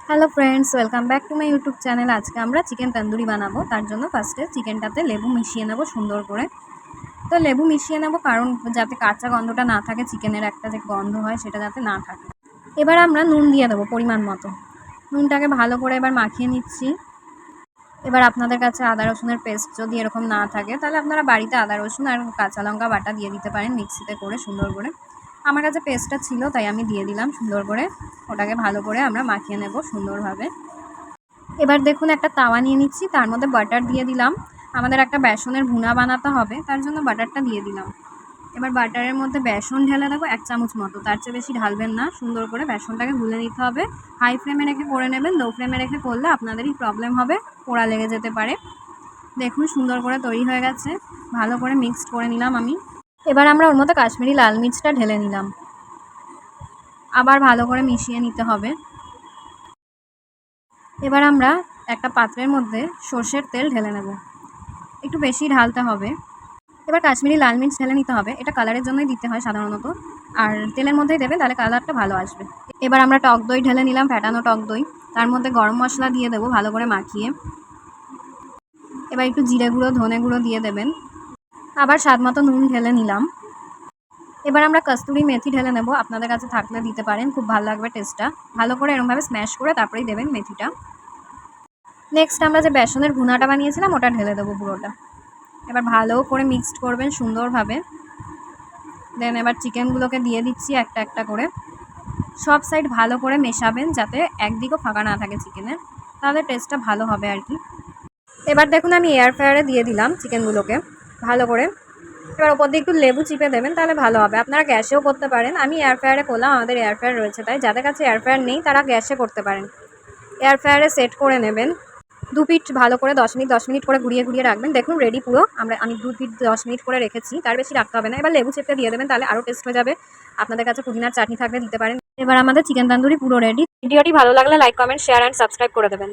Hello friends, welcome back to my YouTube channel. আজকে আমরা chicken tandoori বানাবো। তার জন্য ফার্স্টে চিকেনটাতে লেবু মিশিয়ে নেব সুন্দর করে। তো লেবু মিশিয়ে নেব কারণ যাতে কাঁচা গন্ধটা না থাকে, চিকেনের একটা যে গন্ধ হয় সেটা যাতে না থাকে। এবার আমরা নুন দিয়ে দেবো পরিমাণ মতো। নুনটাকে ভালো করে এবার মাখিয়ে নিচ্ছি। এবার আপনাদের কাছে আদা রসুনের পেস্ট যদি এরকম না থাকে তাহলে আপনারা বাড়িতে আদা রসুন আর কাঁচা লঙ্কা বাটা দিয়ে দিতে পারেন মিক্সিতে করে সুন্দর করে। আমার কাছে পেস্টটা ছিল তাই আমি দিয়ে দিলাম সুন্দর করে। ওটাকে ভালো করে আমরা মাখিয়ে নেব সুন্দরভাবে। এবার দেখুন একটা তাওয়া নিয়ে নিচ্ছি, তার মধ্যে বাটার দিয়ে দিলাম। আমাদের একটা বেসনের ভুনা বানাতে হবে, তার জন্য বাটারটা দিয়ে দিলাম। এবার বাটারের মধ্যে বেসন ঢেলে দেবো 1 চামচ মতো, তার চেয়ে বেশি ঢালবেন না। সুন্দর করে বেসনটাকে গুলে নিতে হবে। হাই ফ্লেমে রেখে করে নেবেন, লো ফ্লেমে রেখে করলে আপনাদেরই প্রবলেম হবে, পোড়া লেগে যেতে পারে। দেখুন সুন্দর করে তৈরি হয়ে গেছে, ভালো করে মিক্সড করে নিলাম আমি। এবার আমরা ওর মধ্যে কাশ্মীরি লাল মির্চটা ঢেলে নিলাম, আবার ভালো করে মিশিয়ে নিতে হবে। এবার আমরা একটা পাত্রের মধ্যে সর্ষের তেল ঢেলে নেব, একটু বেশি ঢালতে হবে। এবার কাশ্মীরি লাল মির্চ ঢেলে নিতে হবে, এটা কালারের জন্যই দিতে হয় সাধারণত, আর তেলের মধ্যেই দেবেন তাহলে কালারটা ভালো আসবে। এবার আমরা টক দই ঢেলে নিলাম, ফ্যাটানো টক দই। তার মধ্যে গরম মশলা দিয়ে দেবো ভালো করে মাখিয়ে। এবার একটু জিরে গুঁড়ো ধনে গুঁড়ো দিয়ে দেবেন, আবার স্বাদ মতো নুন ঢেলে নিলাম। এবার আমরা কস্তুরি মেথি ঢেলে নেব, আপনাদের কাছে থাকলে দিতে পারেন, খুব ভালো লাগবে টেস্টটা। ভালো করে এরকমভাবে স্ম্যাশ করে তারপরেই দেবেন মেথিটা। নেক্সট আমরা যে বেসনের ভুনাটা বানিয়েছিলাম ওটা ঢেলে দেবো পুরোটা। এবার ভালো করে মিক্সড করবেন সুন্দরভাবে। দেন এবার চিকেনগুলোকে দিয়ে দিচ্ছি একটা একটা করে। সব সাইড ভালো করে মেশাবেন যাতে একদিকও ফাঁকা না থাকে চিকেনের, তাহলে টেস্টটা ভালো হবে আর কি। এবার দেখুন আমি এয়ার ফ্রায়ারে দিয়ে দিলাম চিকেনগুলোকে ভালো করে। এবার ওপর দিয়ে একটু লেবু চিপে দেবেন, তাহলে ভালো হবে। আপনারা গ্যাসেও করতে পারেন, আমি এয়ার ফ্রায়ারে করলাম, আমাদের এয়ার ফ্রায়ার রয়েছে তাই। যাদের কাছে এয়ার ফ্রায়ার নেই তারা গ্যাসে করতে পারেন। এয়ার ফ্রায়ারে সেট করে নেবেন। 2 পিঠ ভালো করে 10 মিনিট করে ঘুরিয়ে ঘুরিয়ে রাখবেন। দেখুন রেডি পুরো। আমি 2 পিঠ 10 মিনিট করে রেখেছি, তার বেশি রাখতে হবে না। এবার লেবু চেপে দিয়ে দেবেন, তাহলে আরও টেস্ট হয়ে যাবে। আপনাদের কাছে পুদিনার চাটনি থাকলে দিতে পারেন। এবার আমাদের চিকেন তন্দুরি পুরো রেডি। ভিডিওটি ভালো লাগলে like, comment, share and subscribe করে দেবেন।